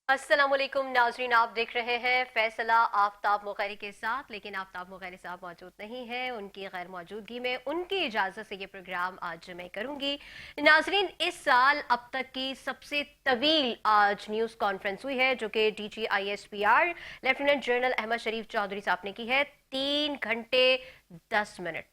अस्सलामुअलैकुम नाजरीन, आप देख रहे हैं फैसला आफ्ताब मुगैरी के साथ। लेकिन आफ्ताब मुगैरी साहब मौजूद नहीं है, उनकी गैर मौजूदगी में उनकी इजाज़त से ये प्रोग्राम आज मैं करूंगी। नाजरीन, इस साल अब तक की सबसे तवील आज न्यूज़ कॉन्फ्रेंस हुई है, जो कि DGISPR लेफ्टिनेंट जनरल अहमद शरीफ चौधरी साहब ने की है। 3 घंटे 10 मिनट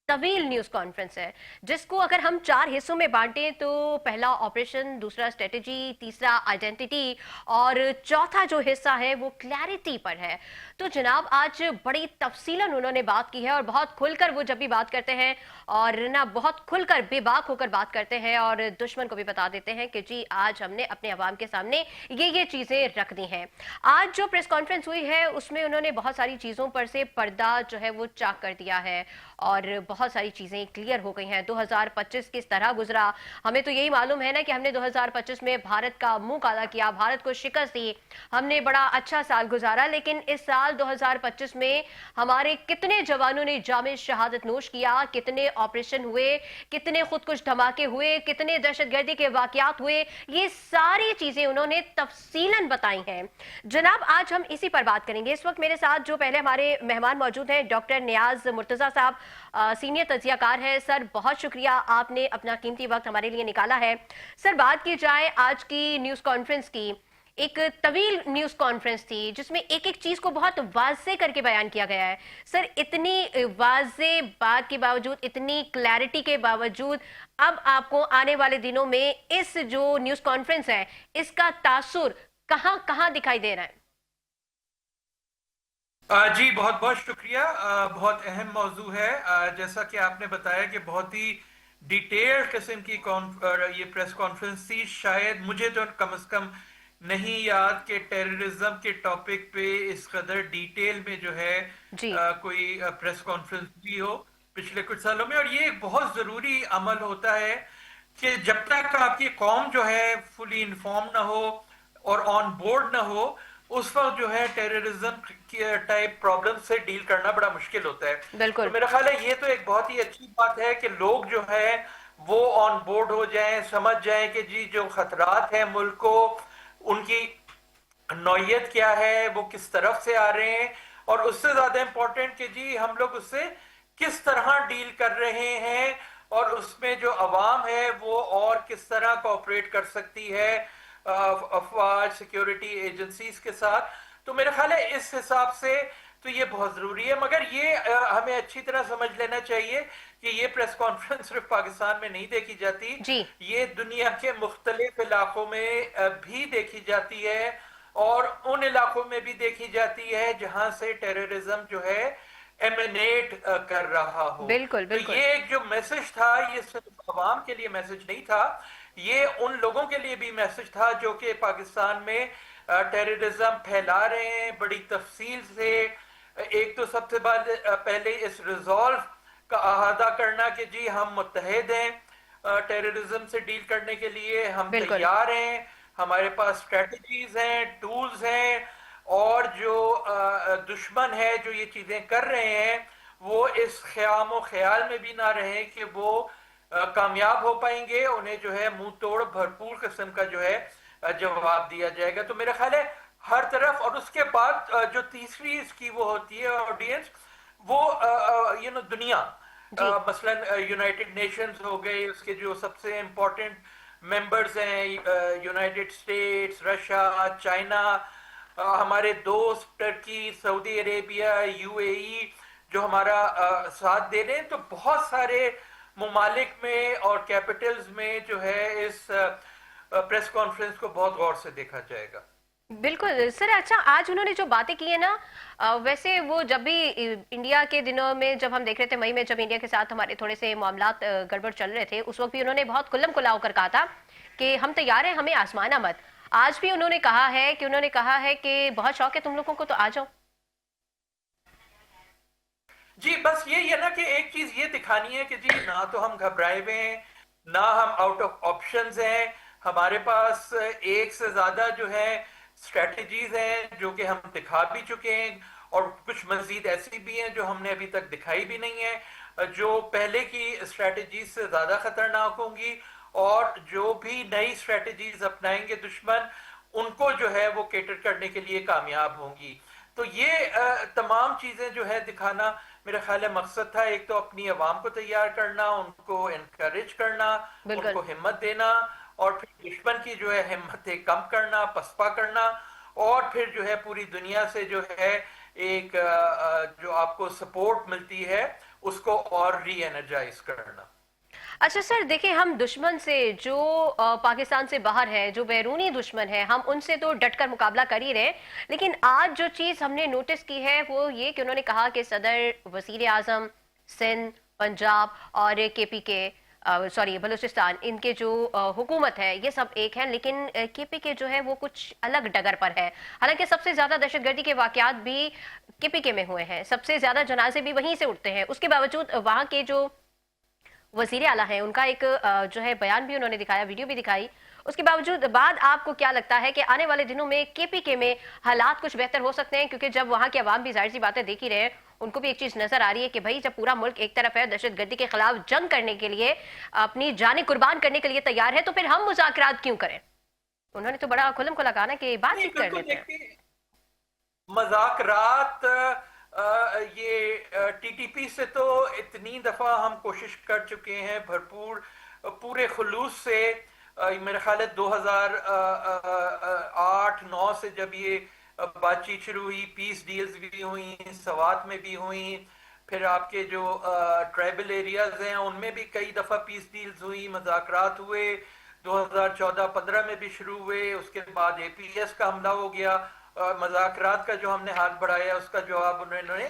तवील न्यूज कॉन्फ्रेंस है, जिसको अगर हम 4 हिस्सों में बांटें तो पहला ऑपरेशन, दूसरा स्ट्रेटेजी, तीसरा आइडेंटिटी और चौथा जो हिस्सा है वो क्लैरिटी पर है। तो जनाब, आज बड़ी तफसीलन उन्होंने बात की है और बहुत खुलकर वो जब भी बात करते हैं और ना बहुत खुलकर बेबाक होकर बात करते हैं और दुश्मन को भी बता देते हैं कि जी आज हमने अपने अवाम के सामने ये चीजें रख दी हैं। आज जो प्रेस कॉन्फ्रेंस हुई है उसमें उन्होंने बहुत सारी चीजों पर से पर्दा जो है वो चाक कर दिया है और बहुत सारी चीजें क्लियर हो गई हैं। 2025 किस तरह गुजरा, हमें तो यही मालूम है ना कि हमने 2025 में भारत का मुंह काला किया, भारत को शिकस्त दी, हमने बड़ा अच्छा साल गुजारा। लेकिन इस साल 2025 में हमारे कितने जवानों ने जामे शहादत नोश किया, कितने ऑपरेशन हुए, कितने खुदकुश धमाके हुए, कितने दहशतगर्दी के वाकयात हुए, ये सारी चीजें उन्होंने तफसीलन बताई हैं। जनाब, आज हम इसी पर बात करेंगे। इस वक्त मेरे साथ जो पहले हमारे मेहमान मौजूद हैं, डॉक्टर नियाज मुर्तजा साहब, सीनियर तजियाकार है। सर, बहुत शुक्रिया, आपने अपना कीमती वक्त हमारे लिए निकाला है। सर, बात की जाए आज की न्यूज कॉन्फ्रेंस की, एक तवील न्यूज कॉन्फ्रेंस थी जिसमें एक एक चीज को बहुत वाज़े करके बयान किया गया है। सर, इतनी वाज़े बात के बावजूद, इतनी क्लैरिटी के बावजूद, अब आपको आने वाले दिनों में इस जो न्यूज कॉन्फ्रेंस है इसका तासुर कहां कहां दिखाई दे रहा है? जी बहुत बहुत शुक्रिया। बहुत अहम मौजू है। जैसा कि आपने बताया कि बहुत ही डिटेल किस्म की ये प्रेस कॉन्फ्रेंस थी। शायद मुझे तो कम से कम नहीं याद कि टेररिज्म के टॉपिक पे इस कदर डिटेल में जो है जी। कोई प्रेस कॉन्फ्रेंस भी हो पिछले कुछ सालों में। और ये एक बहुत जरूरी अमल होता है कि जब तक आपकी कौम जो है फुली इन्फॉर्म ना हो और ऑन बोर्ड ना हो, उस वक्त जो है टेररिज्म टाइप प्रॉब्लम से डील करना बड़ा मुश्किल होता है। तो बिल्कुल। मेरा ख्याल है ये तो एक बहुत ही अच्छी बात है कि लोग जो है वो ऑन बोर्ड हो जाएं, समझ जाएं कि जी जो खतरात हैं मुल्क को, उनकी नौयत क्या है, वो किस तरफ से आ रहे हैं, और उससे ज्यादा इंपॉर्टेंट कि जी हम लोग उससे किस तरह डील कर रहे हैं और उसमें जो अवाम है वो और किस तरह कोऑपरेट कर सकती है अफवाज सिक्योरिटी एजेंसीज के साथ। तो मेरा ख्याल है इस हिसाब से तो ये बहुत जरूरी है। मगर ये हमें अच्छी तरह समझ लेना चाहिए कि ये प्रेस कॉन्फ्रेंस सिर्फ पाकिस्तान में नहीं देखी जाती, जी। ये दुनिया के मुख्तलिफ इलाकों में भी देखी जाती है, और उन इलाकों में भी देखी जाती है जहां से टेररिज्म जो है एमिनेट कर रहा हो। बिल्कुल तो बिल्कुल। ये एक जो मैसेज था, ये सिर्फ अवाम के लिए मैसेज नहीं था, ये उन लोगों के लिए भी मैसेज था जो कि पाकिस्तान में टेररिज्म फैला रहे हैं बड़ी तफसील से। एक तो सबसे पहले इस रिजॉल्व का अहादा करना कि जी हम मुत्तहिद हैं, टेररिज्म से डील करने के लिए हम बिल्कुल। तैयार हैं, हमारे पास स्ट्रेटजीज हैं, टूल्स हैं, और जो दुश्मन है जो ये चीजें कर रहे हैं वो इस ख्याम ख्याल में भी ना रहे कि वो कामयाब हो पाएंगे, उन्हें जो है मुंह तोड़ भरपूर किस्म का जो है जवाब दिया जाएगा। तो मेरा ख्याल है हर तरफ। और उसके बाद जो तीसरी इसकी वो होती है ऑडियंस, वो दुनिया, जी। मसलन यूनाइटेड नेशंस हो गए, उसके जो सबसे इम्पोर्टेंट मेंबर्स हैं, यूनाइटेड स्टेट्स, रशिया, चाइना, हमारे दोस्त टर्की, सऊदी अरेबिया, यूएई जो हमारा साथ दे रहे हैं। तो बहुत सारे ममालिक में और कैपिटल्स में जो है इस प्रेस कॉन्फ्रेंस को बहुत गौर से देखा जाएगा। बिल्कुल सर। अच्छा, आज उन्होंने जो बातें की है ना, वैसे वो जब भी इंडिया के दिनों में जब हम देख रहे थे, मई में जब इंडिया के साथ हमारे थोड़े से मामलात गड़बड़ चल रहे थे, उस वक्त भी उन्होंने बहुत खुल्लम खुला होकर कहा था कि हम तैयार हैं, हमें आजमाना मत। आज भी उन्होंने कहा है कि बहुत शौक है तुम लोगों को, तो आ जाओ। जी बस यही है ना कि एक चीज ये दिखानी है कि जी ना तो हम घबराए हुए हैं, ना हम आउट ऑफ ऑप्शंस हैं। हमारे पास एक से ज्यादा जो है स्ट्रेटजीज हैं जो कि हम दिखा भी चुके हैं, और कुछ मजीद ऐसी भी हैं जो हमने अभी तक दिखाई भी नहीं है, जो पहले की स्ट्रेटजीज से ज्यादा खतरनाक होंगी। और जो भी नई स्ट्रेटजीज अपनाएंगे दुश्मन, उनको जो है वो केटर करने के लिए कामयाब होंगी। तो ये तमाम चीजें जो है दिखाना मेरा ख्याल है मकसद था। एक तो अपनी आवाम को तैयार करना, उनको इनकरेज करना, बिल्कुल। उनको हिम्मत देना, और फिर दुश्मन की जो है हिम्मतें कम करना, पसपा करना, और फिर जो है पूरी दुनिया से जो है एक जो आपको सपोर्ट मिलती है उसको और री एनर्जाइज करना। अच्छा सर, देखिए हम दुश्मन से जो पाकिस्तान से बाहर है, जो बैरूनी दुश्मन है, हम उनसे तो डटकर मुकाबला कर ही रहे हैं। लेकिन आज जो चीज हमने नोटिस की है वो ये कि उन्होंने कहा कि सदर, वजीर आजम, सिंध, पंजाब और केपी के सॉरी बलूचिस्तान, इनके जो हुकूमत है ये सब एक है, लेकिन केपी के जो है वो कुछ अलग डगर पर है। हालांकि सबसे ज्यादा दहशतगर्दी के वाकयात भी केपी के में हुए हैं, सबसे ज्यादा जनाजे भी वहीं से उठते हैं। उसके बावजूद वहां के जो वजीर आला है उनका एक जो है बयान भी उन्होंने दिखाया, वीडियो भी दिखाई। उसके बावजूद बाद आपको क्या लगता है कि आने वाले दिनों में केपीके में हालात कुछ बेहतर हो सकते हैं? क्योंकि जब वहां के अवाम भी जाहिर सी बातें देख ही रहे हैं, उनको भी एक चीज नजर आ रही है कि भाई जब पूरा मुल्क एक तरफ है, दहशतगर्दी के खिलाफ जंग करने के लिए, अपनी जानें कुर्बान करने के लिए तैयार है, तो फिर हम मुज़ाकरात क्यों करें? उन्होंने तो बड़ा खुल्म खुला कहा ना कि नहीं, बातचीत कर बिल्कुल लेते हैं। देखिए, मजाकरात ये टीटीपी से तो इतनी दफा हम कोशिश कर चुके हैं भरपूर पूरे खुलूस से। मेरा ख्याल है 2008-9 से जब ये बातचीत शुरू हुई, पीस डील्स भी हुई, सवात में भी हुई, फिर आपके जो ट्राइबल एरियाज हैं उनमें भी कई दफा पीस डील्स हुई, मजाकरात हुए। 2014-15 में भी शुरू हुए, उसके बाद एपीएस का हमला हो गया। मजाकरात का जो हमने हाथ बढ़ाया उसका जवाब उन्होंने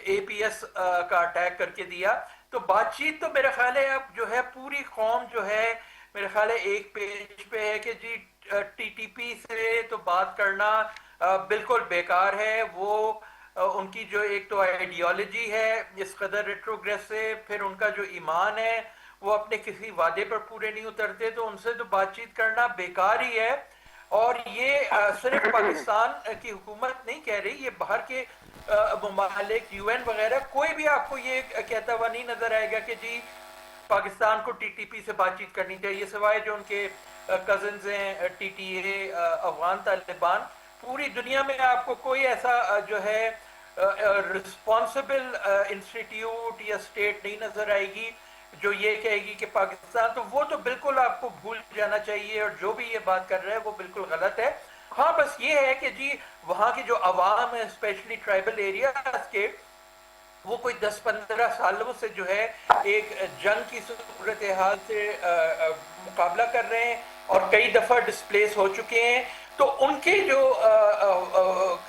एपीएस का अटैक करके दिया। तो बातचीत तो मेरा ख्याल है अब जो है पूरी कौम जो है मेरा ख्याल है एक पेज पे है कि जी टीटीपी से तो बात करना बिल्कुल बेकार है। वो उनकी जो एक तो आइडियोलॉजी है इस कदर रेट्रोग्रेसिव, फिर उनका जो ईमान है वो अपने किसी वादे पर पूरे नहीं उतरते, तो उनसे तो बातचीत करना बेकार ही है। और ये सिर्फ पाकिस्तान की हुकूमत नहीं कह रही, ये बाहर के ममालिक, यूएन वगैरह, कोई भी आपको ये कहता हुआ नहीं नजर आएगा कि जी पाकिस्तान को टीटीपी से बातचीत करनी चाहिए, सिवाय जो उनके कजन्स हैं टीटीए, अफगान तालिबान। पूरी दुनिया में आपको कोई ऐसा जो है रिस्पॉन्सिबल इंस्टीट्यूट या स्टेट नहीं नजर आएगी जो ये कहेगी कि पाकिस्तान, तो वो तो बिल्कुल आपको भूल जाना चाहिए। और जो भी ये बात कर रहा है वो बिल्कुल गलत है। हाँ, बस ये है कि जी वहाँ की जो अवाम है, स्पेशली ट्राइबल एरियाज के, वो कोई 10-15 सालों से जो है एक जंग की सूरत हाल से मुकाबला कर रहे हैं और कई दफा डिस्प्लेस हो चुके हैं। तो उनके जो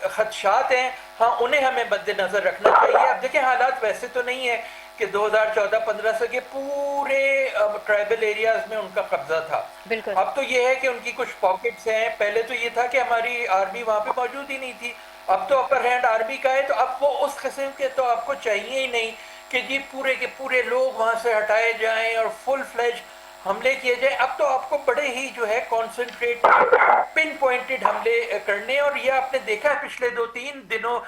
खदशात हैं, हाँ, उन्हें हमें मद्देनजर रखना चाहिए। अब देखिए, हालात वैसे तो नहीं है कि 2014-15 से के पूरे ट्राइबल एरियाज में उनका कब्जा था। बिल्कुल। अब तो ये है कि उनकी कुछ पॉकेट्स हैं। पहले तो ये था कि हमारी आर्मी वहां पे मौजूद ही नहीं थी, अब तो अपर हैंड आर्मी का है। तो अब वो उस किस्म के तो आपको चाहिए ही नहीं कि जी पूरे के पूरे लोग वहां से हटाए जाएं और फुल फ्लेज हमले किए जाएं। अब तो आपको बड़े ही जो है कॉन्सेंट्रेट, पिन पॉइंटेड हमले करने। और ये आपने देखा है पिछले 2-3 दिनों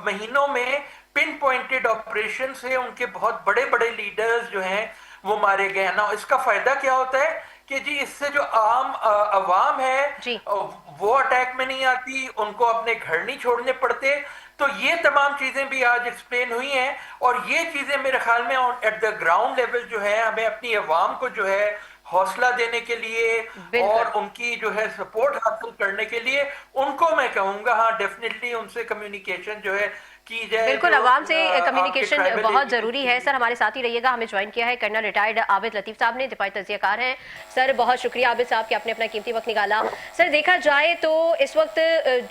महीनों में पिन पॉइंटेड ऑपरेशन से उनके बहुत बड़े बड़े लीडर्स जो हैं वो मारे गए ना। इसका फायदा क्या होता है कि जी इससे जो आम अवाम है जी। वो अटैक में नहीं आती, उनको अपने घर नहीं छोड़ने पड़ते। तो ये तमाम चीजें भी आज एक्सप्लेन हुई हैं। और ये चीजें मेरे ख्याल में एट द ग्राउंड लेवल जो है हमें अपनी अवाम को जो है हौसला देने के लिए बिल्कुल। और उनकी जो है सपोर्ट हासिल करने के लिए उनको मैं कहूंगा हाँ डेफिनेटली उनसे कम्युनिकेशन जो है की जाए। बिल्कुल, जो अवाम से आपके कम्युनिकेशन ट्राइबल बहुत ज़रूरी है। सर, हमारे साथ ही रहिएगा। हमें ज्वाइन किया है कर्नल रिटायर्ड आबिद लतीफ़ साहब ने, दिफाई तज्ज़ियाकार हैं। सर, बहुत शुक्रिया आबिद साहब कि आपने अपना कीमती वक्त निकाला। सर, देखा जाए तो इस वक्त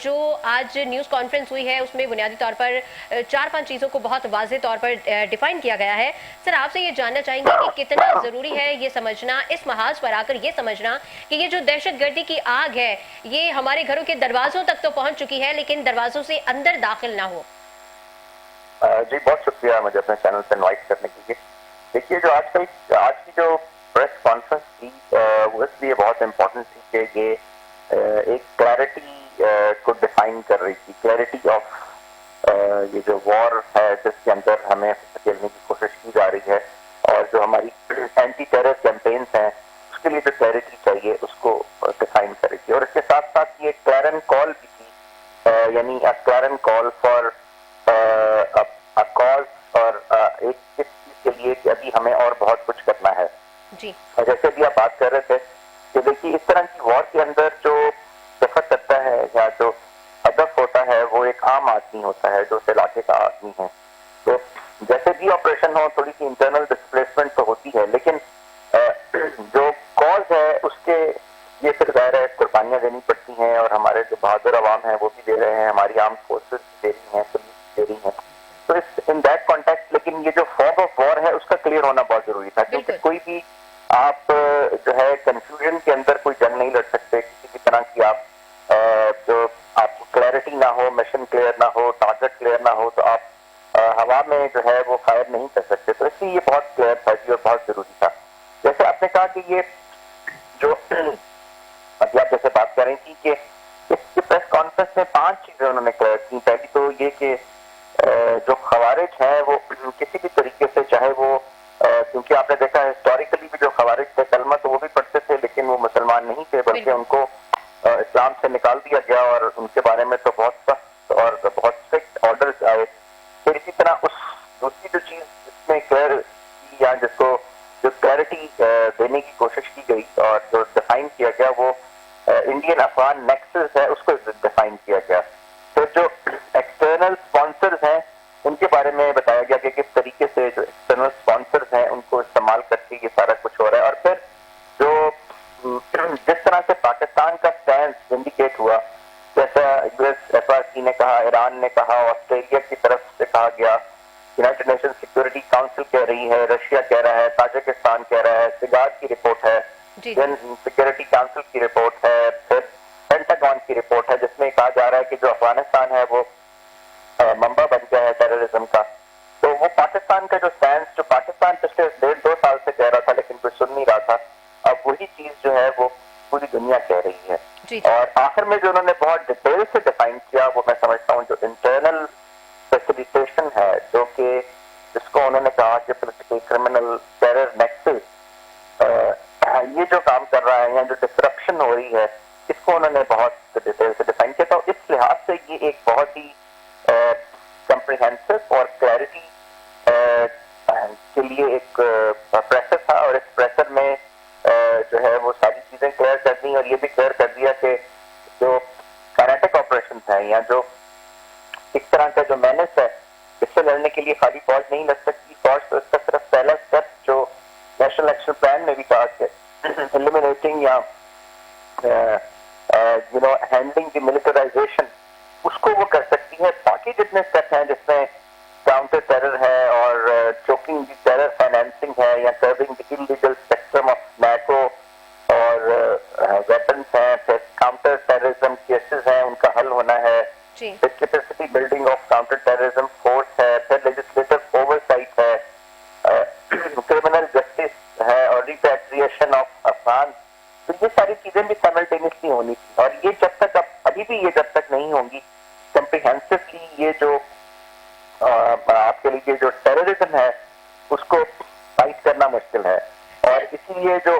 जो आज न्यूज़ कॉन्फ्रेंस हुई है उसमें बुनियादी तौर पर 4-5 चीज़ों को बहुत वाज़ेह तौर पर डिफाइन किया गया है। सर, आपसे ये जानना चाहेंगे कि कितना ज़रूरी है ये समझना, इस महाज पर आकर ये समझना कि ये जो दहशतगर्दी की आग है ये हमारे घरों के दरवाज़ों तक तो पहुँच चुकी है, लेकिन दरवाज़ों से अंदर दाखिल ना हो। जी, बहुत शुक्रिया मुझे अपने चैनल से इनवाइट करने के लिए। देखिए, जो आज की जो प्रेस कॉन्फ्रेंस थी वो इसलिए बहुत इम्पोर्टेंट थी कि ये एक क्लैरिटी को डिफाइन कर रही थी, क्लैरिटी ऑफ ये जो वॉर है जिसके अंदर हमें खेलने की कोशिश की जा रही है, और जो हमारी एंटी टेरर कैंपेन्स हैं उसके लिए जो क्लैरिटी चाहिए उसको डिफाइन कर रही थी। और इसके साथ यानी अ क्लैरन कॉल फॉर अ कॉज और एक इस चीज के लिए कि अभी हमें और बहुत कुछ करना है जी और जैसे भी आप बात कर रहे थे कि देखिए इस तरह की वॉर के अंदर जो सफर करता है या जो हदफ होता है वो एक आम आदमी होता है जो उस इलाके का आदमी है। तो जैसे भी ऑपरेशन हो थोड़ी सी इंटरनल डिस्प्लेसमेंट तो होती है लेकिन जो कॉज है उसके ये फिर जाहिर है कुर्बानियां देनी पड़ती हैं और हमारे जो बहादुर अवाम है वो भी दे रहे हैं, हमारी आर्म फोर्सेस दे रही हैं, पुलिस दे रही हैं। तो इस इन दैट कॉन्टेक्स्ट लेकिन ये जो फॉग ऑफ वॉर है उसका क्लियर होना बहुत जरूरी था क्योंकि कोई भी आप जो है कंफ्यूजन के अंदर कोई जंग नहीं लड़ सकते किसी भी तरह की आप जो आपको क्लैरिटी ना हो, मिशन क्लियर ना हो, टारगेट क्लियर ना हो तो आप हवा में जो है वो फायर नहीं कर सकते। तो इसलिए ये बहुत क्लियर था जी और बहुत जरूरी था। जैसे आपने कहा कि ये जो अभी आप जैसे बात कर रही थी कि इस प्रेस कॉन्फ्रेंस में 5 चीजें उन्होंने क्लियर की। पहली तो ये कि जो खवारिज हैं वो किसी भी तरीके से चाहे वो क्योंकि आपने देखा हिस्टोरिकली भी जो खवारिज थे कलमा तो वो भी पढ़ते थे लेकिन वो मुसलमान नहीं थे बल्कि उनको इस्लाम से निकाल दिया गया और उनके बारे में तो बहुत सख्त और बहुत स्ट्रिक्ट ऑर्डर्स आए। फिर इसी तरह उस दूसरी जो चीज जिसमें क्लियर की या जिसको जो क्लैरिटी देने की कोशिश की गई और जो डिफाइन किया गया वो इंडियन अफगान नेक्सस है उसको डिफाइन किया गया। फिर जो एक्सटर्नल स्पॉन्सर्स हैं उनके बारे में बताया गया कि किस तरीके से जो एक्सटर्नल स्पॉन्सर्स हैं उनको इस्तेमाल करके ये सारा कुछ हो रहा है। और फिर जो जिस तरह से पाकिस्तान का स्टैंड इंडिकेट हुआ जैसा यूएस एफआरसी ने कहा, ईरान ने कहा, ऑस्ट्रेलिया की तरफ से कहा गया, यूनाइटेड नेशन सिक्योरिटी काउंसिल कह रही है, रशिया कह रहा है, ताजिकिस्तान कह रहा है, सिगार की रिपोर्ट है, सिक्योरिटी काउंसिल की रिपोर्ट है, फिर पेंटागन की रिपोर्ट है जिसमें कहा जा रहा है कि जो अफगानिस्तान है वो मंबा बन गया है टेररिज्म का। तो वो पाकिस्तान का जो स्टैंड जो पाकिस्तान पिछले 1.5-2 साल से कह रहा था लेकिन कोई सुन नहीं रहा था, अब वही चीज जो है वो पूरी दुनिया कह रही है। और आखिर में जो उन्होंने बहुत डिटेल से डिफाइन किया वो मैं समझता हूँ जो इंटरनल फैसिलिटेशन है जो कि जिसको उन्होंने कहा कि पॉलिटिकल क्रिमिनल टेरर नेक्सस ये जो काम कर रहा है या जो डिसरप्शन हो रही है इसको उन्होंने बहुत डिटेल से डिफाइन किया। तो इस लिहाज से ये एक बहुत ही कंप्रिहेंसिव और क्लैरिटी के लिए एक प्रेशर था और इस प्रेशर में जो है वो सारी चीजें क्लियर कर दी और ये भी क्लियर कर दिया कि जो काइनेटिक ऑपरेशन है या जो इस तरह का जो मैनेज है इससे लड़ने के लिए खाली फौज नहीं लड़ सकती। फौज तो इसका सिर्फ पहला स्टेप जो नेशनल एक्शन प्लान में भी कहा कि एलिमिनेटिंग या हैंडलिंग द मिलिटराइजेशन उसको वो कर सकती है। बाकी जितने स्टेप हैं जिसमें काउंटर टेरर है और चोकिंग द टेरर फाइनेंसिंग है या curbing the illegal spectrum of NATO और वेपन्स हैं, फिर काउंटर टेररिज्म केसेस हैं उनका हल होना है, फिर capacity building of counter terrorism force है, फिर लेजिस्लेटिव ओवरसाइट है, क्रिमिनल जस्टिस है और रिपैट्रिएशन ऑफ अफगान। तो ये सारी चीजें भी साइमल्टेनियसली होनी थी और ये जब तक अभी भी ये जब तक नहीं होंगी कंप्रिहेंसिवली ये जो आपके लिए जो टेररिज्म है उसको फाइट करना मुश्किल है। और इसीलिए जो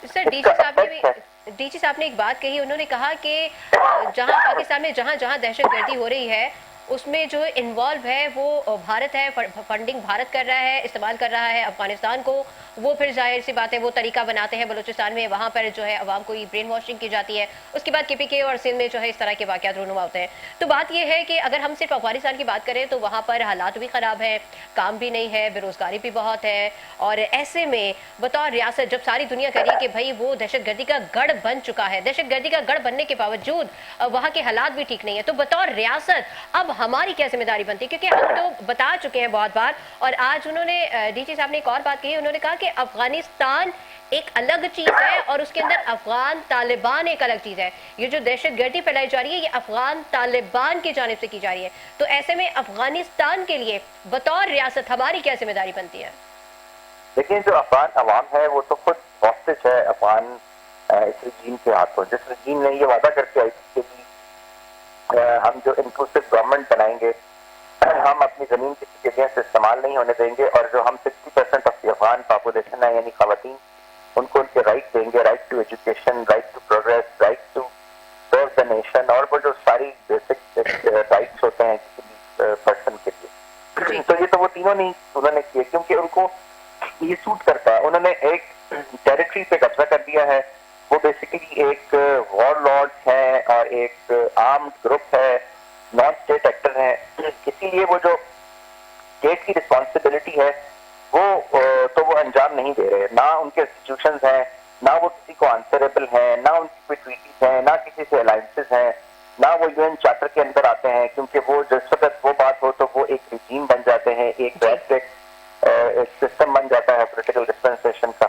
सर डीजी साहब ने एक बात कही, उन्होंने कहा कि जहां पाकिस्तान में जहां जहां दहशतगर्दी हो रही है उसमें जो इन्वॉल्व है वो भारत है, फंडिंग भारत कर रहा है, इस्तेमाल कर रहा है अफगानिस्तान को। वो फिर जाहिर सी बात है वो तरीका बनाते हैं बलूचिस्तान में, वहाँ पर जो है अवाम को ब्रेन वॉशिंग की जाती है। उसके बाद केपीके और सिंध में जो है इस तरह के वाक़यात रूनुमा होते हैं। तो बात यह है कि अगर हम सिर्फ अफगानिस्तान की बात करें तो वहाँ पर हालात भी ख़राब है, काम भी नहीं है, बेरोज़गारी भी बहुत है। और ऐसे में बतौर रियासत जब सारी दुनिया कह रही है कि भाई वो दहशतगर्दी का गढ़ बन चुका है, दहशतगर्दी का गढ़ बनने के बावजूद वहाँ के हालात भी ठीक नहीं है, तो बतौर रियासत अब हमारी क्या जिम्मेदारी बनती है? क्योंकि हम तो बता चुके हैं बहुत बार और आज उन्होंने डीजी साहब ने एक और बात कही, उन्होंने कहा कि अफगानिस्तान एक अलग चीज है और उसके अंदर अफगान तालिबान एक अलग चीज है। ये जो दहशतगर्दी फैलाई जा रही है ये अफगान तालिबान की जानिब से की जा रही है। तो ऐसे में अफगानिस्तान के लिए बतौर रियासत हमारी क्या जिम्मेदारी बनती है? देखिए जो अफगान अवाम है वो तो खुद हॉस्टेज है अफगान इस रजीम के हाथों। जिस रजीम ने ये वादा करके आई थी कि हम जो इंक्लूसिव गवर्नमेंट बनाएंगे, हम अपनी जमीन किसी जगह से इस्तेमाल नहीं होने देंगे और जो हम 60% ऑफ द अफगान पॉपुलेशन है यानी खवातीन उनको उनके राइट देंगे, right to education, right to progress, right to serve the nation और वो जो सारी बेसिक क्यों नहीं उन्होंने किए? क्योंकि उनको ये सूट करता है। उन्होंने एक टेरिटरी पे कब्जा कर दिया है, वो बेसिकली एक वॉर लॉर्ड है और एक आर्म्ड ग्रुप है, नॉन स्टेट एक्टर है। इसीलिए वो जो स्टेट की रिस्पॉन्सिबिलिटी है वो अंजाम नहीं दे रहे। ना उनके इंस्टीट्यूशंस हैं, ना वो किसी को आंसरेबल है, ना उनकी कोई ट्रीटीज है, ना किसी से अलायंसेस हैं, ना वो यूएन चार्टर के अंदर आते हैं, क्योंकि वो जिस वक्त वो बात हो तो वो एक रिजीम बन जाते हैं, एक सिस्टम बन जाता है पॉलिटिकल डिस्पेंसेशन का।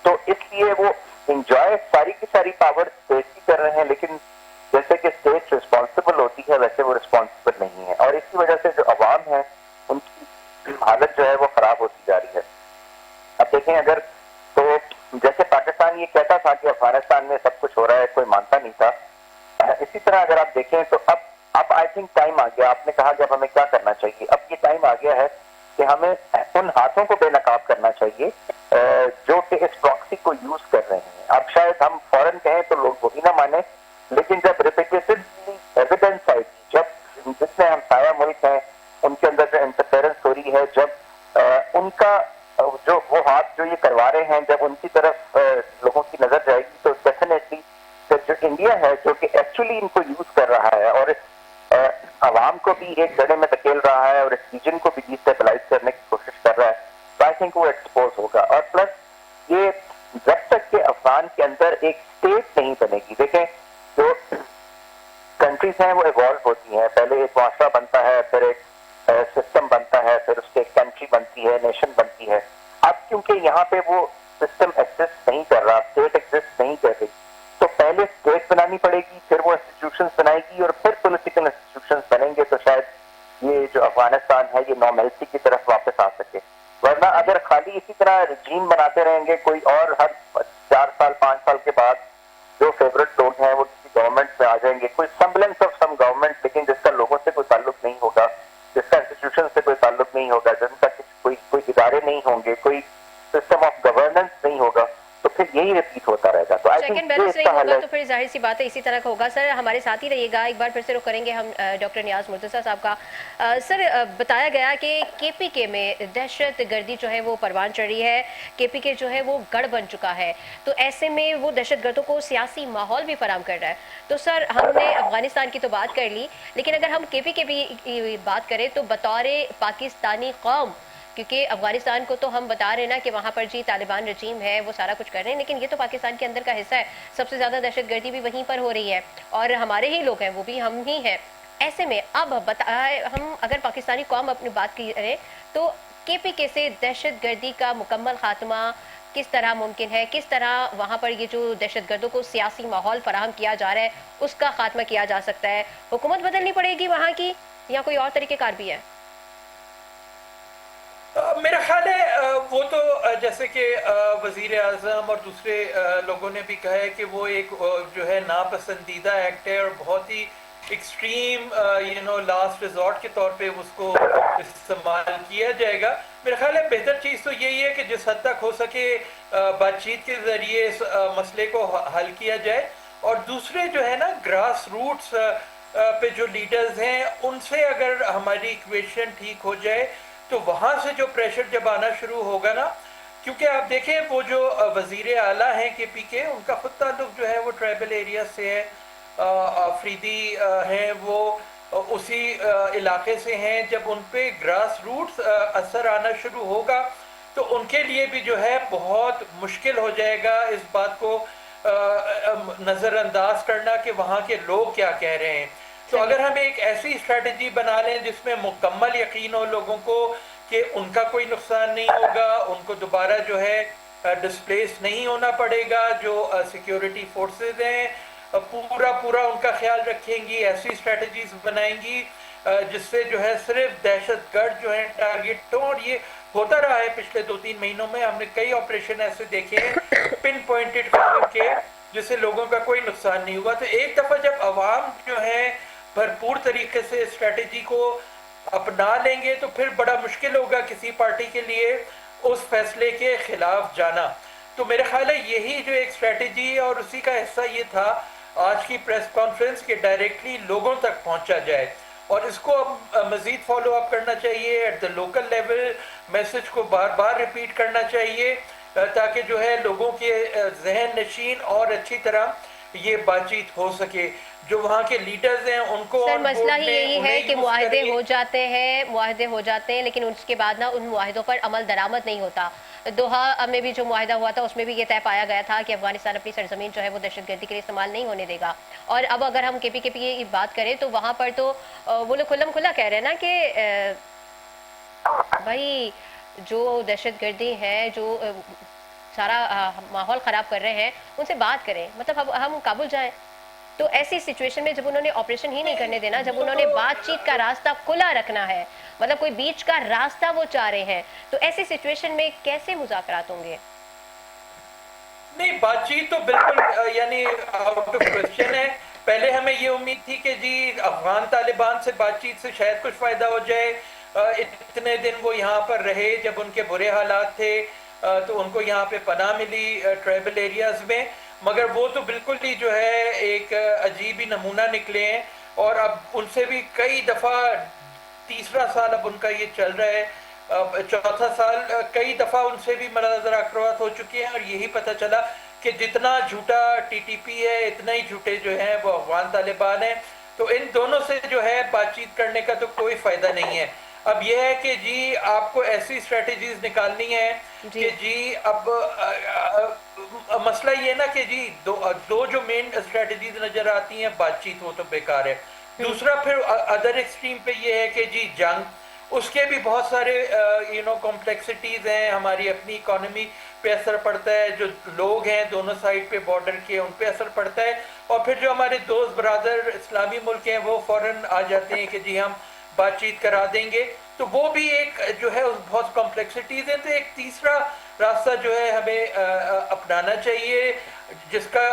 तो इसलिए वो इंजॉय सारी की सारी पावर स्टेट की कर रहे हैं, लेकिन जैसे कि स्टेट रिस्पॉन्सिबल होती है वैसे वो रिस्पॉन्सिबल नहीं है, और इसी वजह से जो अवाम है उनकी हालत जो है वो खराब होती जा रही है। अब देखें, अगर तो जैसे पाकिस्तान ये कहता था कि अफगानिस्तान में सब कुछ हो रहा है, कोई मानता नहीं था, इसी तरह अगर आप देखें तो अब आई थिंक टाइम आ गया। आपने कहा कि अब हमें क्या करना चाहिए, अब ये टाइम आ गया है कि हमें उन हाथों को बेनकाब करना चाहिए जो कि इस प्रॉक्सी को यूज कर रहे हैं। अब शायद हम फौरन कहें तो लोग वही ना माने, लेकिन जब रिपीटेटिवली एविडेंस आएगी, जब जितने हमसाया मुल्क हैं उनके अंदर जो इंटरफेरेंस हो रही है, जब उनका जो वो हाथ जो ये करवा रहे हैं, जब उनकी तरफ लोगों की नजर जाएगी, तो डेफिनेटली जो इंडिया है जो कि एक्चुअली इनको यूज कर रहा है और इस आवाम को भी एक गड्ढे में धकेल रहा है और इस रीजन को भी डिस्टेबलाइज करने की कोशिश कर रहा है, तो आई थिंक वो एक्सपोज होगा। और प्लस ये जब तक के अफगान के अंदर एक स्टेट नहीं बनेगी, देखें जो कंट्रीज हैं वो इवॉल्व होती हैं, पहले एक माशरा बनता है, फिर एक सिस्टम बनता है, फिर उसके एक कंट्री बनती है, नेशन बनती है। अब क्योंकि यहाँ पे वो सिस्टम एग्जिस्ट नहीं कर रहा, स्टेट एग्जिस्ट नहीं कर रही, तो पहले स्टेट बनानी पड़ेगी, फिर वो इंस्टीट्यूशंस बनाएगी और फिर पॉलिटिकल इंस्टीट्यूशंस बनेंगे, तो शायद ये जो अफगानिस्तान है ये नॉर्मलिटी की तरफ वापस आ सके। वरना अगर खाली इसी तरह रजीम बनाते रहेंगे कोई और, हर 4 साल 5 साल के बाद जो फेवरेट लोग हैं वो किसी गवर्नमेंट में आ जाएंगे, कोई semblance ऑफ सम गवर्नमेंट, लेकिन जिसका लोगों से कोई ताल्लुक नहीं होगा, जिसका इंस्टीट्यूशन से कोई ताल्लुक नहीं होगा, जिनका कोई इदारे नहीं होंगे, कोई सिस्टम ऑफ गवर्नेंस नहीं होगा, तो फिर यही रिपीट होता रहेगा। तो I check and think balance नहीं होगा तो फिर जाहिर सी बात है इसी तरह का होगा। सर हमारे साथ ही रहिएगा, एक बार फिर से रुक करेंगे हम डॉक्टर नियाज मुर्तज़ा साहब का। सर बताया गया कि केपीके में दहशत गर्दी जो है वो परवान चढ़ रही है, केपीके जो है वो गढ़ बन चुका है, तो ऐसे में वो दहशत गर्दों को सियासी माहौल भी फराम कर रहा है। तो सर हमने अफगानिस्तान की तो बात कर ली, लेकिन अगर हम केपीके भी बात करें तो बतौर पाकिस्तानी कौम, क्योंकि अफगानिस्तान को तो हम बता रहे हैं ना कि वहाँ पर जी तालिबान रजीम है, वो सारा कुछ कर रहे हैं, लेकिन ये तो पाकिस्तान के अंदर का हिस्सा है। सबसे ज़्यादा दहशतगर्दी भी वहीं पर हो रही है और हमारे ही लोग हैं, वो भी हम ही हैं। ऐसे में अब हम अगर पाकिस्तानी कौम अपनी बात करें तो केपीके से दहशतगर्दी का मुकम्मल खात्मा किस तरह मुमकिन है, किस तरह वहाँ पर ये जो दहशतगर्दों को सियासी माहौल फराहम किया जा रहा है उसका खात्मा किया जा सकता है? हुकूमत बदलनी पड़ेगी वहाँ की या कोई और तरीक़ेकार भी है? मेरा ख्याल है वो तो जैसे कि वजीर आज़म और दूसरे लोगों ने भी कहा है कि वो एक जो है नापसंदीदा एक्ट है और बहुत ही एक्सट्रीम लास्ट रिजॉर्ट के तौर पे उसको इस्तेमाल किया जाएगा। मेरा ख्याल है बेहतर चीज़ तो यही है कि जिस हद तक हो सके बातचीत के ज़रिए इस मसले को हल किया जाए, और दूसरे जो है ना ग्रास रूट्स पे जो लीडर्स हैं उनसे अगर हमारी इक्वेशन ठीक हो जाए तो वहाँ से जो प्रेशर जब आना शुरू होगा ना, क्योंकि आप देखें वो जो वजीर आला हैं केपीके, उनका खुद ताल्लुक जो है वो ट्राइबल एरिया से है, अफरीदी हैं, वो उसी इलाके से हैं। जब उन पे ग्रास रूट्स असर आना शुरू होगा तो उनके लिए भी जो है बहुत मुश्किल हो जाएगा इस बात को नज़रअंदाज करना कि वहाँ के लोग क्या कह रहे हैं। तो अगर हम एक ऐसी स्ट्रेटजी बना लें जिसमें मुकम्मल यकीन हो लोगों को कि उनका कोई नुकसान नहीं होगा, उनको दोबारा जो है डिस्प्लेस नहीं होना पड़ेगा, जो सिक्योरिटी फोर्सेस हैं पूरा उनका ख्याल रखेंगी, ऐसी स्ट्रेटजीज बनाएंगी जिससे जो है सिर्फ दहशतगर्द जो है टारगेट, और ये होता रहा है पिछले 2-3 महीनों में। हमने कई ऑपरेशन ऐसे देखे हैं पिन पॉइंटेड किस्म के जिससे लोगों का कोई नुकसान नहीं हुआ। तो एक दफ़ा जब अवाम जो है भरपूर तरीके से स्ट्रेटजी को अपना लेंगे तो फिर बड़ा मुश्किल होगा किसी पार्टी के लिए उस फैसले के खिलाफ जाना। तो मेरे ख्याल है यही जो एक स्ट्रेटजी है और उसी का हिस्सा ये था आज की प्रेस कॉन्फ्रेंस के डायरेक्टली लोगों तक पहुंचा जाए। और इसको अब मजीद फॉलो अप करना चाहिए at the local level, message को बार बार रिपीट करना चाहिए ताकि जो है लोगों के जहन नशीन और अच्छी तरह ये बातचीत हो सके। जो वहाँ के लीडर्स हैं उनको सर on मसला board ही में यही है उन्हें कि use मुआहदे करें। हो जाते हैं लेकिन उसके बाद ना उन मुआहदों पर अमल दरामद नहीं होता। दोहा में भी जो मुआहदा हुआ था उसमें भी ये तय पाया गया था कि अफगानिस्तान अपनी सरजमीन जो है वो दहशतगर्दी के लिए इस्तेमाल नहीं होने देगा। और अब अगर हम KPKP की बात करें तो वहाँ पर तो वो लोग खुल्लम खुल्ला कह रहे हैं ना कि भाई जो दहशतगर्दी है, जो सारा माहौल ख़राब कर रहे हैं, उनसे बात करें, मतलब हम काबुल जाएं। तो ऐसी सिचुएशन में जब उन्होंने ऑपरेशन ही नहीं करने देना, जब उन्होंने बातचीत का रास्ता खुला रखना है, मतलब कोई बीच का रास्ता वो चाह रहे हैं, तो ऐसी सिचुएशन में कैसे मुज़ाकरात होंगे? नहीं, बातचीत तो बिल्कुल यानी आउट ऑफ क्वेश्चन है। पहले हमें ये उम्मीद थी कि जी अफगान तालिबान से बातचीत से शायद कुछ फायदा हो जाए। इतने दिन वो यहाँ पर रहे, जब उनके बुरे हालात थे तो उनको यहाँ पे पनाह मिली ट्राइबल एरियाज में, मगर वो तो बिल्कुल ही जो है एक अजीब ही नमूना निकले हैं। और अब उनसे भी कई दफ़ा, तीसरा साल अब उनका ये चल रहा है, अब चौथा साल, कई दफ़ा उनसे भी मुज़ाकरात हो चुके हैं और यही पता चला कि जितना झूठा TTP है इतना ही झूठे जो हैं वो अफगान तालिबान है। तो इन दोनों से जो है बातचीत करने का तो कोई फ़ायदा नहीं है। अब यह है कि जी आपको ऐसी स्ट्रेटजीज निकालनी है कि जी अब मसला ये ना कि जी दो जो मेन स्ट्रेटजीज नज़र आती हैं, बातचीत वो तो बेकार है। दूसरा फिर अदर एक्सट्रीम पे ये है कि जी जंग, उसके भी बहुत सारे कॉम्प्लेक्सिटीज़ हैं। हमारी अपनी इकोनॉमी पे असर पड़ता है, जो लोग हैं दोनों साइड पे बॉर्डर के उन पे असर पड़ता है, और फिर जो हमारे दोस्त ब्रादर इस्लामी मुल्क हैं वो फ़ौरन आ जाते हैं कि जी हम बातचीत करा देंगे। तो वो भी एक जो है बहुत कॉम्प्लेक्सिटीज़ हैं। तो एक तीसरा रास्ता जो है हमें अपनाना चाहिए, जिसका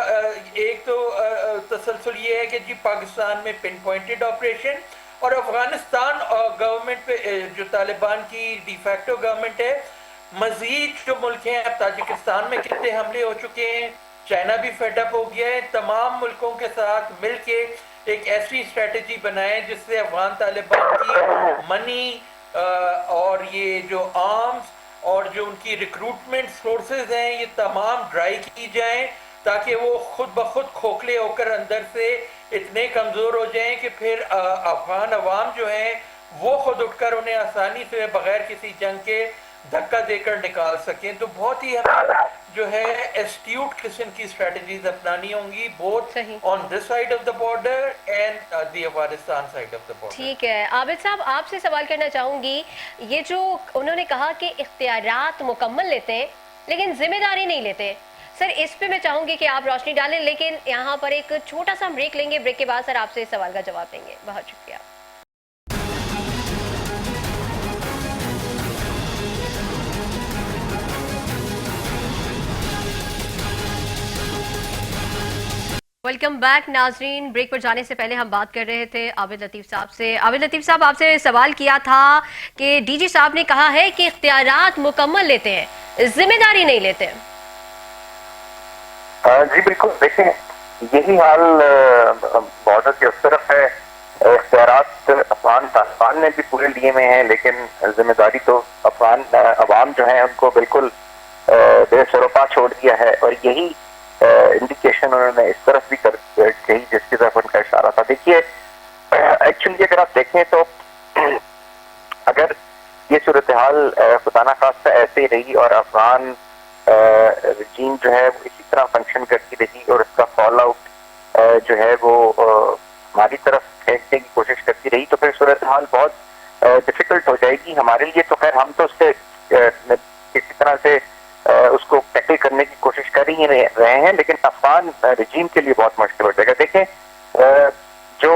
एक तो तसलसल ये है कि जी पाकिस्तान में पिन पॉइंटेड ऑपरेशन, और अफगानिस्तान गवर्नमेंट पे जो तालिबान की डिफैक्टो गवर्नमेंट है, मजीद जो मुल्क हैं, अब ताजिकिस्तान में कितने हमले हो चुके हैं, चाइना भी फेडअप हो गया है। तमाम मुल्कों के साथ मिलके एक ऐसी स्ट्रेटजी बनाएं जिससे अफगान तालिबान की मनी और ये जो आर्म्स और जो उनकी रिक्रूटमेंट सोर्सेज हैं ये तमाम ड्राई की जाएं, ताकि वो खुद ब खुद खोखले होकर अंदर से इतने कमज़ोर हो जाएं कि फिर अफगान अवाम जो हैं वो खुद उठकर उन्हें आसानी से बगैर किसी जंग के धक्का देकर निकाल सकें। तो बहुत ही हमें जो है एस्ट्यूट किस्म की स्ट्रेटजीज अपनानी होंगी, both on this side of the border and the Afghanistan side of the border. ठीक है आबिद साहब, आपसे सवाल करना चाहूंगी, ये जो उन्होंने कहा कि इख्तियारात मुकम्मल लेते हैं लेकिन जिम्मेदारी नहीं लेते, सर इस पे मैं चाहूंगी कि आप रोशनी डालें, लेकिन यहाँ पर एक छोटा सा ब्रेक लेंगे, ब्रेक के बाद सर आपसे इस सवाल का जवाब देंगे। बहुत शुक्रिया। वेलकम बैक नाजरीन। ब्रेक पर जाने से पहले हम बात कर रहे थे आबिद लतीफ़ साहब से। आबिद लतीफ़ साहब, आपसे सवाल किया था कि DG साहब ने कहा है कि इख्तियारात मुकम्मल लेते हैं, जिम्मेदारी नहीं लेते। जी बिल्कुल, देखें यही हाल बॉर्डर के उस तरफ है। इख्तियारात अफगान तालिबान ने भी पूरे लिए में है, लेकिन जिम्मेदारी तो अफगान अवाम जो है उनको बिल्कुल बेसरोपा छोड़ दिया है। और यही इंडिकेशन उन्होंने इस तरफ भी कही जिसकी तरफ उनका इशारा था। देखिए एक्चुअली अगर आप देखें तो अगर ये सूरत हाल खुदा ना खास्ता ऐसे ही रही और अफगान रजीम जो है वो इसी तरह फंक्शन करती रही और उसका फॉल आउट जो है वो हमारी तरफ फेंकने की कोशिश करती रही, तो फिर सूरत हाल बहुत डिफिकल्ट हो जाएगी हमारे लिए। तो खैर हम तो उससे किसी तरह से उसको टैकल करने की कोशिश कर ही रहे हैं, लेकिन अफगान रजीम के लिए बहुत मुश्किल हो जाएगा। देखें जो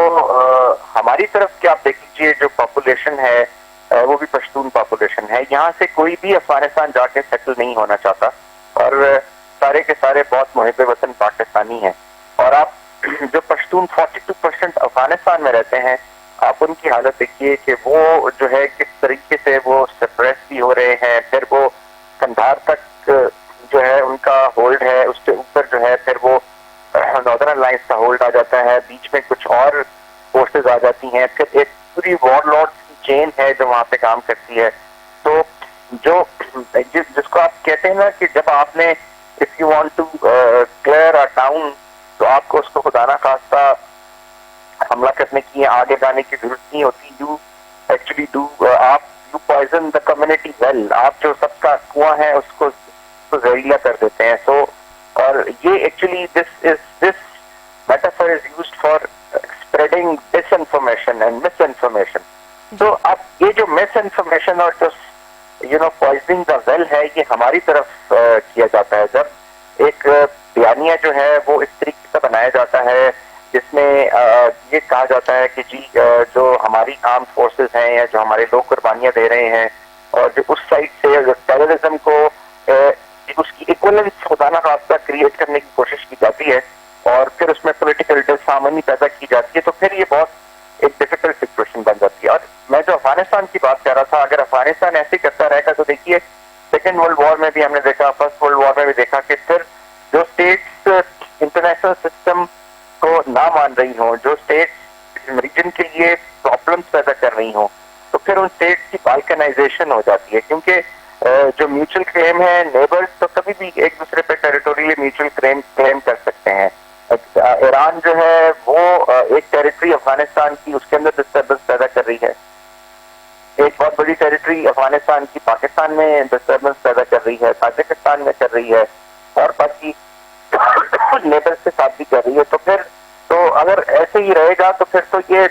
हमारी तरफ के आप देख लीजिए जो पॉपुलेशन है वो भी पश्तून पॉपुलेशन है। यहाँ से कोई भी अफगानिस्तान जाके सेटल नहीं होना चाहता और सारे के सारे बहुत मुहिब वतन पाकिस्तानी हैं। और आप जो पश्तून 42% अफगानिस्तान में रहते हैं, आप उनकी हालत देखिए कि वो जो है किस तरीके से वो सप्रेस भी हो रहे हैं। फिर वो कंधार तक जो है उनका होल्ड है, उसके ऊपर जो है फिर वो नॉर्दर्न अलायंस का होल्ड आ जाता है, बीच में कुछ और फोर्सेज आ जाती हैं, फिर एक पूरी वॉरलॉर्ड्स की चेन है जो वहाँ पे काम करती है। तो जो जिसको आप कहते हैं ना कि जब आपने if you want to clear a town, तो आपको उसको खुदा ना खास्ता हमला करने की, आगे जाने की जरूरत नहीं होती। यू एक्चुअली डू आप you poison the community well, आप जो सबका कुआं है उसको जहरीला कर देते हैं। सो और ये actually this metaphor is used for spreading disinformation and misinformation. तो अब ये जो मिसइंफॉर्मेशन और जो पॉइजनिंग द वेल है, ये हमारी तरफ किया जाता है। जब एक बयानिया जो है वो इस तरीके से बनाया जाता है जिसमें ये कहा जाता है कि जी जो हमारी आर्म फोर्सेस हैं या जो हमारे लोग कुर्बानियां दे रहे हैं, और जो उस साइड से टेररिज्म को उसकी इक्वलेंस खुदा ना खास्ता क्रिएट करने की कोशिश की जाती है और फिर उसमें पॉलिटिकल डिसहार्मनी पैदा की जाती है, तो फिर ये बहुत एक डिफिकल्ट सिचुएशन बन जाती है। और मैं जो अफगानिस्तान की बात कर रहा था, अगर अफगानिस्तान ऐसे करता रहेगा तो देखिए सेकेंड वर्ल्ड वॉर में भी हमने देखा, फर्स्ट वर्ल्ड वॉर में भी देखा कि फिर जो स्टेट्स इंटरनेशनल सिस्टम को ना मान रही हो, जो स्टेट्स रीजन के लिए प्रॉब्लम्स पैदा कर रही हो, तो फिर उन स्टेट्स की बाल्कनाइजेशन हो जाती है। क्योंकि जो म्यूचुअल क्लेम है, नेबर्स तो कभी भी एक दूसरे पे टेरिटोरियली म्यूचुअल क्लेम कर सकते हैं। ईरान जो है वो एक टेरिटरी अफगानिस्तान की, उसके अंदर डिस्टर्बेंस पैदा कर रही है। एक बहुत बड़ी टेरिटरी अफगानिस्तान की पाकिस्तान में डिस्टर्बेंस पैदा कर रही है, ताजिकिस्तान में कर रही है, और बाकी नेबर के साथ भी कर रही है। तो फिर तो अगर ऐसे ही रहेगा तो फिर तो ये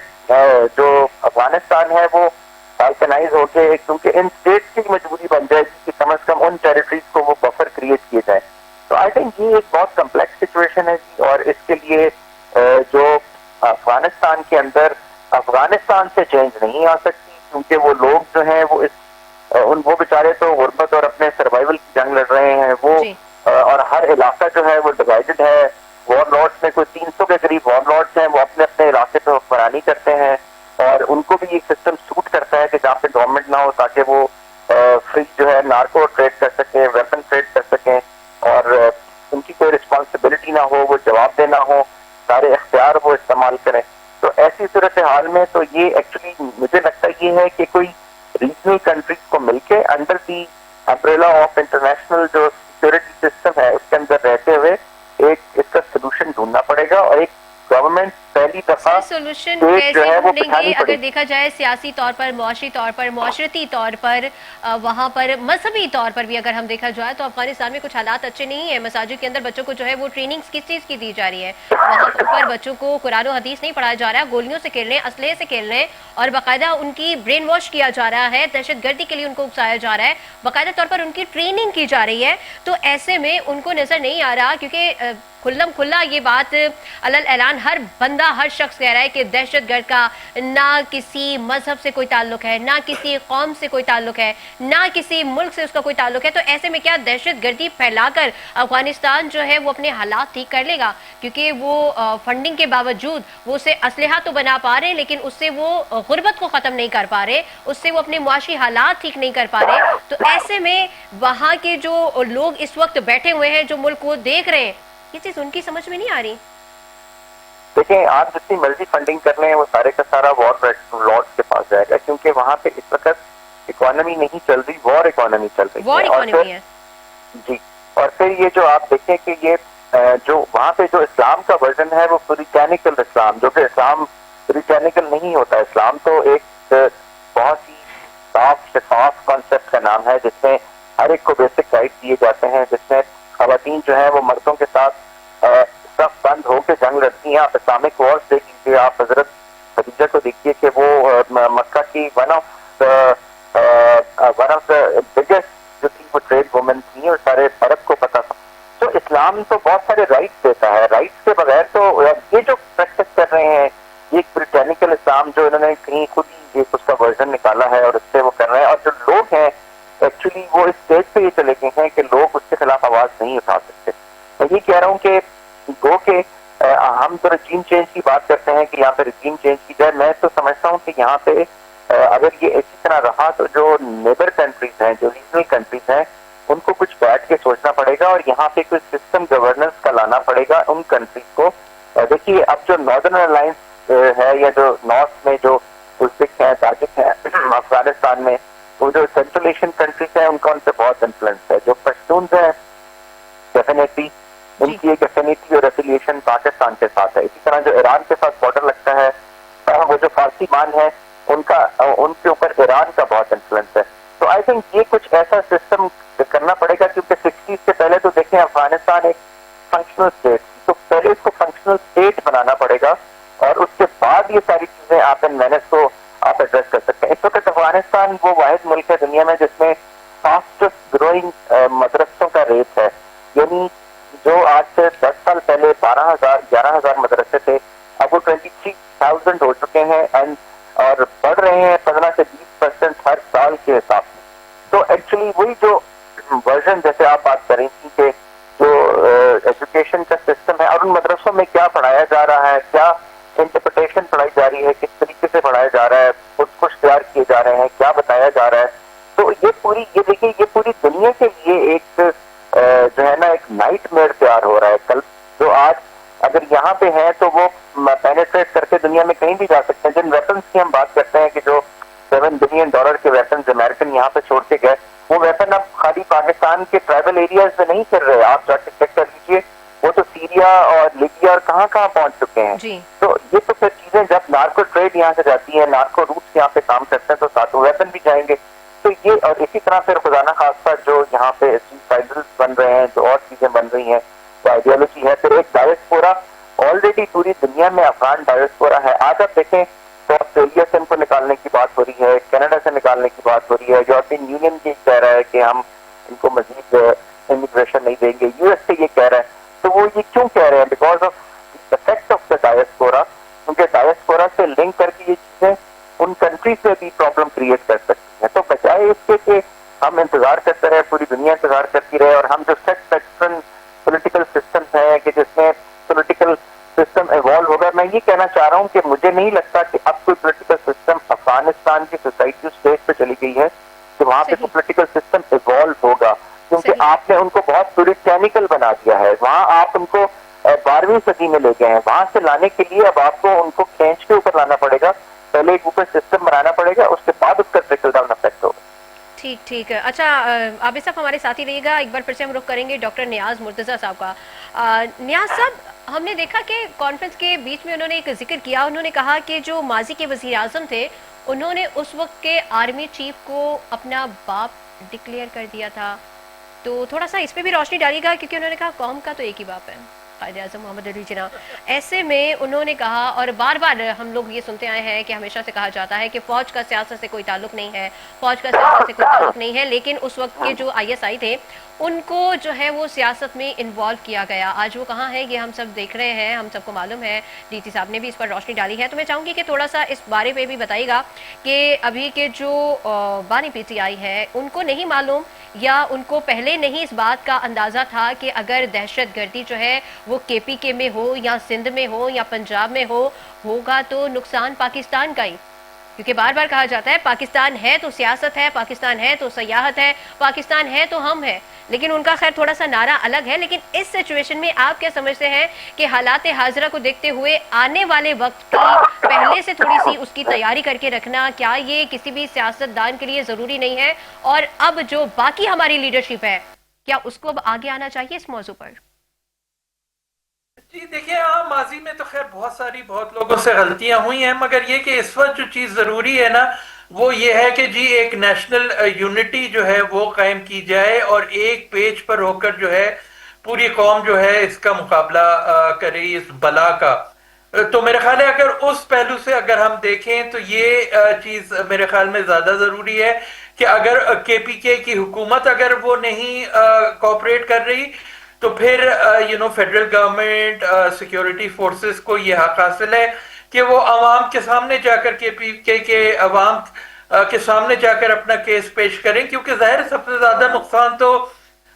जो अफगानिस्तान है वो बाल्कनाइज होके, क्योंकि इन स्टेट्स की मजबूरी बन जाएगी कि कम से कम उन टेरिटरीज को वो बफर क्रिएट किए जाए। तो आई थिंक ये एक बहुत कम्प्लेक्स सिचुएशन है जी, और इसके लिए जो अफगानिस्तान के अंदर अफगानिस्तान से चेंज नहीं आ सकती, क्योंकि वो लोग जो हैं वो वो बेचारे तो गुर्बत और अपने सर्वाइवल की जंग लड़ रहे हैं वो, और हर इलाका जो है वो डिवाइडेड है। वॉरलॉर्ड्स में कोई 300 के करीब वॉरलॉर्ड्स हैं, वो अपने अपने इलाके पे हुक्मरानी करते हैं, और उनको भी एक सिस्टम सूट करता है कि जहाँ पे गवर्नमेंट ना हो, ताकि वो फ्री जो है नार्को ट्रेड कर सकें, वेपन ट्रेड कर सकें, और उनकी कोई रिस्पॉन्सिबिलिटी ना हो, वो जवाब देना हो, सारे इख्तियार वो इस्तेमाल करें। तो ऐसी सूरत हाल में तो ये एक्चुअली मुझे लगता ये है कि कोई रीजनल कंट्रीज को मिलके under the umbrella of international जो सिक्योरिटी सिस्टम है उसके अंदर रहते हुए एक इसका सोल्यूशन ढूंढना पड़ेगा, और एक गवर्नमेंट पहली दफा सोल्यूशन कैसे ढूंढेंगे? अगर देखा जाए सियासी तौर पर, मुआशी तौर पर, मुआशरती तौर पर, वहाँ पर मजहबी तौर पर भी अगर हम देखा जाए तो अफगानिस्तान में कुछ हालात अच्छे नहीं है। मसाजिद के अंदर बच्चों को जो है वो ट्रेनिंग किस चीज़ की दी जा रही है? वहाँ पर बच्चों को कुरान और हदीस नहीं पढ़ाया जा रहा है, गोलियों से खेल रहे हैं, असलहे से खेल रहे हैं, और बाकायदा उनकी ब्रेन वॉश किया जा रहा है, दहशतगर्दी के लिए उनको उकसाया जा रहा है, बाकायदा तौर पर उनकी ट्रेनिंग की जा रही है। तो ऐसे में उनको नजर नहीं आ रहा, क्योंकि खुल्लम खुल्ला ये बात अलल ऐलान हर बंदा, हर शख्स कह रहा है कि दहशतगर्द का ना किसी मजहब से कोई ताल्लुक है, ना किसी कौम से कोई ताल्लुक है, ना किसी मुल्क से उसका कोई ताल्लुक है। तो ऐसे में क्या दहशतगर्दी फैलाकर अफगानिस्तान जो है वो अपने हालात ठीक कर लेगा? क्योंकि वो फंडिंग के बावजूद वो उससे असलहा तो बना पा रहे हैं, लेकिन उससे वो गुर्बत को ख़त्म नहीं कर पा रहे, उससे वो अपने मुआशी हालात ठीक नहीं कर पा रहे। तो ऐसे में वहाँ के जो लोग इस वक्त बैठे हुए हैं, जो मुल्क को देख रहे हैं, ये चीज उनकी समझ में नहीं आ रही। देखिए, आप जितनी मर्जी फंडिंग कर रहे हैं वो सारे का सारा वॉर लॉर्ड्स के पास जाएगा, क्योंकि वहाँ पे इस वक्त इकोनॉमी नहीं चल रही, वॉर इकोनॉमी चल रही वॉर इकोनॉमी है जी। और फिर ये जो आप देखें कि ये जो वहाँ पे जो इस्लाम का वर्जन है वो पुरिटैनिकल इस्लाम, जो कि इस्लाम पुरिटैनिकल नहीं होता। इस्लाम तो एक बहुत ही साफ शफाफ कॉन्सेप्ट का नाम है, जिसमें हर एक को बेसिक राइट दिए जाते हैं, जिसमें खवातीन जो है वो मर्दों के साथ सब बंद होकर जंग लड़ती हैं। आप इस्लामिक वॉर्स देख लीजिए, आप हजरत खदीजा को देखिए कि वो मक्का की वन ऑफ द बिगेस्ट जो थी वो ट्रेड वुमेन थी, और सारे अरब को पता था। तो इस्लाम तो बहुत सारे राइट्स देता है, राइट्स के बगैर तो ये जो प्रैक्टिस कर रहे हैं, ये ब्रिटानिकल इस्लाम जो इन्होंने कहीं खुद ही एक उसका वर्जन निकाला है और उससे वो कर रहे हैं। और जो लोग हैं एक्चुअली वो इस स्टेज पे ये चले गए हैं कि लोग उसके खिलाफ आवाज नहीं उठा सकते। मैं ये कह रहा हूँ कि गो के हम तो रजीम चेंज की बात करते हैं कि यहाँ पे रजीम चेंज की जाए। मैं तो समझता हूँ कि यहाँ पे अगर ये इसी तरह रहा तो जो नेबर कंट्रीज हैं, जो रीजनल कंट्रीज हैं, उनको कुछ बैठ के सोचना पड़ेगा और यहाँ पे कुछ सिस्टम गवर्नेंस का लाना पड़ेगा उन कंट्रीज को। देखिए, अब जो नॉर्दर्न अलायंस है या जो नॉर्थ में जो उज़्बेक है, ताजिक है, अफगानिस्तान में वो जो सेंट्रल एशियन कंट्रीज है उनका उन पर बहुत इन्फ्लुएंस है। जो पश्तून है डेफिनेटली उनकी एक एफिनिटी और एफिलिएशन पाकिस्तान के साथ है। इसी तरह जो ईरान के साथ बॉर्डर लगता है, वो जो फारसी मान है उनका उनके ऊपर ईरान का बहुत इन्फ्लुएंस है। तो आई थिंक ये कुछ ऐसा सिस्टम करना पड़ेगा, क्योंकि 60s से पहले तो देखें अफगानिस्तान एक फंक्शनल स्टेट, तो पहले इसको फंक्शनल स्टेट बनाना पड़ेगा और उसके बाद ये सारी चीजें आप इन मैनेज को आप एड्रेस कर सकते हैं। इस वक्त अफगानिस्तान वो वाहिद मुल्क है दुनिया में जिसमें फास्टेस्ट ग्रोइंग मदरसों का रेट है, यानी जो आज से 10 साल पहले 11,000 मदरसे थे, अब वो 23,000 हो चुके हैं एंड और बढ़ रहे हैं 15 से 20% हर साल के हिसाब से। तो एक्चुअली वही जो वर्जन जैसे आप बात करें थी कि जो एजुकेशन का सिस्टम है और उन मदरसों में क्या पढ़ाया जा रहा है, क्या इंटरप्रिटेशन पढ़ाई जा रही है, किस तरीके से पढ़ाया जा रहा है, कुछ तैयार किए जा रहे हैं, क्या बताया जा रहा है, तो ये देखिए ये पूरी दुनिया के लिए एक जो है ना एक नाइटमेयर तैयार हो रहा है। कल जो आज अगर यहाँ पे है तो वो पेनिट्रेट करके दुनिया में कहीं भी जा सकते हैं। जिन वेपन्स की हम बात करते हैं कि जो $7 बिलियन के वेपन्स अमेरिकन यहाँ पे छोड़ के गए, वो वेपन अब खाली पाकिस्तान के ट्राइबल एरियाज में नहीं कर रहे, आप जाके चेक कर लीजिए, वो तो सीरिया और लीबिया और कहाँ पहुंच चुके हैं। तो ये तो फिर चीजें जब नार्को ट्रेड यहाँ से जाती है, नार्को रूट्स यहाँ पे काम करते हैं, तो साथ वेपन भी जाएंगे। तो ये और इसी तरह फिर खुदाना खासा जो यहाँ पे सुसाइडल्स बन रहे हैं, जो और चीजें बन रही हैं, तो आइडियोलॉजी है। फिर एक डायस्पोरा ऑलरेडी पूरी दुनिया में अफगान डायस्पोरा है। आज आप देखें तो ऑस्ट्रेलिया से इनको निकालने की बात हो रही है, कनाडा से निकालने की बात हो रही है, यूरोपियन यूनियन ये कह रहा है कि हम इनको मजीद इमिग्रेशन नहीं देंगे, यूएस से ये कह रहा है। तो वो ये क्यों कह रहे हैं? Because of effect of the diaspora, क्योंकि डायस्पोरा से लिंक करके ये चीजें उन कंट्रीज में भी प्रॉब्लम क्रिएट कर सकती है। तो बजाय इसके कि हम इंतजार करते रहे, पूरी दुनिया इंतजार करती रहे और हम जो सेट पैटर्न पॉलिटिकल सिस्टम है कि जिसमें पॉलिटिकल सिस्टम इवॉल्व होगा, मैं ये कहना चाह रहा हूँ कि मुझे नहीं लगता कि अब कोई पॉलिटिकल सिस्टम अफगानिस्तान की सोसाइटी स्टेज पे चली गई है कि वहां पे कोई पॉलिटिकल सिस्टम इवॉल्व होगा, क्योंकि आपने उनको बहुत पुरिटैनिकल बना दिया है। वहां आप उनको 12वीं सदी में ले गए हैं, वहां से लाने के लिए अब आपको उनको खींच के ऊपर लाना पड़ेगा, पहले एक ऊपर सिस्टम बनाना पड़ेगा, उसके बाद उसका ट्रिकल डाउन इफेक्ट होगा। ठीक है। अच्छा, आबिद साहब हमारे साथ ही रहिएगा, एक बार फिर से हम रुख करेंगे डॉक्टर नियाज मुर्तज़ा साहब का। नियाज साहब, हमने देखा कि कॉन्फ्रेंस के बीच में उन्होंने एक जिक्र किया, उन्होंने कहा कि जो माजी के वज़ीर आज़म थे उन्होंने उस वक्त के आर्मी चीफ को अपना बाप डिक्लेयर कर दिया था, तो थोड़ा सा इस पर भी रोशनी डालिएगा, क्योंकि उन्होंने कहा कौम का तो एक ही बाप है, कायद-ए-आज़म मोहम्मद अली जिन्ना। ऐसे में उन्होंने कहा, और बार बार हम लोग ये सुनते आए हैं कि हमेशा से कहा जाता है कि फ़ौज का सियासत से कोई ताल्लुक नहीं है, फ़ौज का सियासत से कोई ताल्लुक नहीं है, लेकिन उस वक्त के जो ISI थे उनको जो है वो सियासत में इन्वॉल्व किया गया। आज वो कहाँ है ये हम सब देख रहे हैं, हम सबको मालूम है, DT साहब ने भी इस पर रोशनी डाली है। तो मैं चाहूँगी कि थोड़ा सा इस बारे में भी बताइएगा कि अभी के जो बानी PTI है उनको नहीं मालूम या उनको पहले नहीं इस बात का अंदाज़ा था कि अगर दहशतगर्दी जो है वो KPK में हो या सिंध में हो या पंजाब में होगा तो नुकसान पाकिस्तान का ही, क्योंकि बार बार कहा जाता है पाकिस्तान है तो सियासत है, पाकिस्तान है तो सयाहत है, पाकिस्तान है तो हम हैं, लेकिन उनका खैर थोड़ा सा नारा अलग है। लेकिन इस सिचुएशन में आप क्या समझते हैं कि हालात हाजरा को देखते हुए आने वाले वक्त की पहले से थोड़ी सी उसकी तैयारी करके रखना, क्या ये किसी भी सियासतदान के लिए ज़रूरी नहीं है? और अब जो बाकी हमारी लीडरशिप है, क्या उसको अब आगे आना चाहिए इस मौजू पर? जी देखिए, हाँ, माजी में तो खैर बहुत लोगों से गलतियां हुई हैं, मगर ये कि इस वक्त जो चीज़ ज़रूरी है ना वो ये है कि जी एक नेशनल यूनिटी जो है वो कायम की जाए और एक पेज पर होकर जो है पूरी कौम जो है इसका मुकाबला करे इस बला का। तो मेरे ख्याल है अगर उस पहलू से अगर हम देखें तो ये चीज़ मेरे ख्याल में ज़्यादा ज़रूरी है कि अगर KPK की हुकूमत अगर वो नहीं कोऑपरेट कर रही तो फिर फेडरल गवर्नमेंट सिक्योरिटी फोर्सेस को ये हक हासिल है कि वो अवाम के सामने जाकर KPK के अवाम के सामने जाकर अपना केस पेश करें, क्योंकि जाहिर सबसे ज्यादा नुकसान तो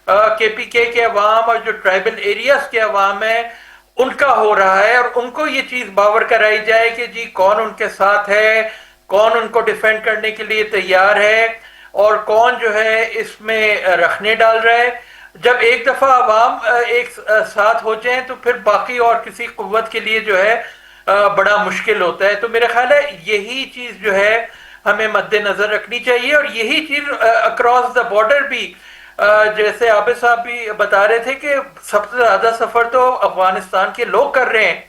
KPK के अवाम और जो ट्राइबल एरियाज के अवाम है उनका हो रहा है, और उनको ये चीज बावर कराई जाए कि जी कौन उनके साथ है, कौन उनको डिफेंड करने के लिए तैयार है और कौन जो है इसमें रखने डाल रहा है। जब एक दफा अवाम एक साथ हो जाए तो फिर बाकी और किसी कुव्वत के लिए जो है बड़ा मुश्किल होता है। तो मेरा ख्याल है यही चीज जो है हमें मद्देनजर रखनी चाहिए, और यही चीज अक्रॉस द बॉर्डर भी जैसे आबिद साहब भी बता रहे थे कि सबसे ज्यादा सफर तो अफगानिस्तान के लोग कर रहे हैं,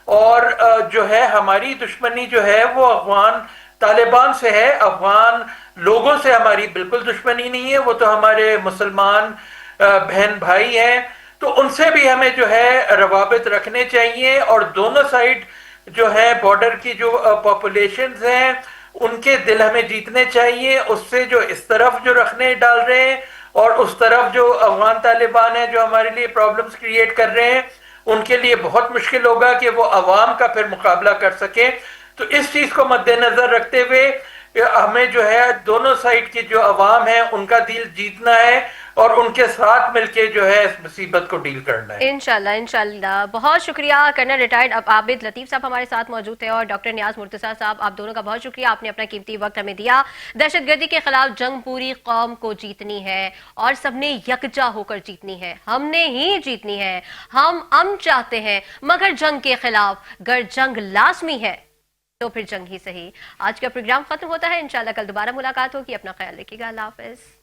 और जो है हमारी दुश्मनी जो है वो अफगान तालिबान से है, अफगान लोगों से हमारी बिल्कुल दुश्मनी नहीं है। वो तो हमारे मुसलमान बहन भाई हैं, तो उनसे भी हमें जो है रवाबित रखने चाहिए, और दोनों साइड जो है बॉर्डर की जो पॉपुलेशंस हैं उनके दिल हमें जीतने चाहिए। उससे जो इस तरफ जो रखने डाल रहे हैं और उस तरफ जो अफगान तालिबान है जो हमारे लिए प्रॉब्लम्स क्रिएट कर रहे हैं, उनके लिए बहुत मुश्किल होगा कि वो अवाम का फिर मुकाबला कर सके। तो इस चीज को मद्देनजर रखते हुए हमें जो है दोनों साइड की जो अवाम है उनका दिल जीतना है, और उनके साथ मिलके जो है इस मुसीबत को डील करना है। इंशाल्लाह इंशाल्लाह। बहुत शुक्रिया कर्नल रिटायर्ड आबिद लतीफ़ साहब हमारे साथ मौजूद थे, और डॉक्टर नियाज मुर्तज़ा साहब, आप दोनों का बहुत शुक्रिया, आपने अपना कीमती वक्त हमें दिया। दहशतगर्दी के खिलाफ जंग पूरी कौम को जीतनी है, और सबने यकजा होकर जीतनी है, हमने ही जीतनी है। हम चाहते हैं, मगर जंग के खिलाफ गर जंग लाजमी है तो फिर जंग ही सही। आज का प्रोग्राम खत्म होता है, इंशाल्लाह कल दोबारा मुलाकात होगी। अपना ख्याल रखिएगा। अल्लाह हाफ़िज़।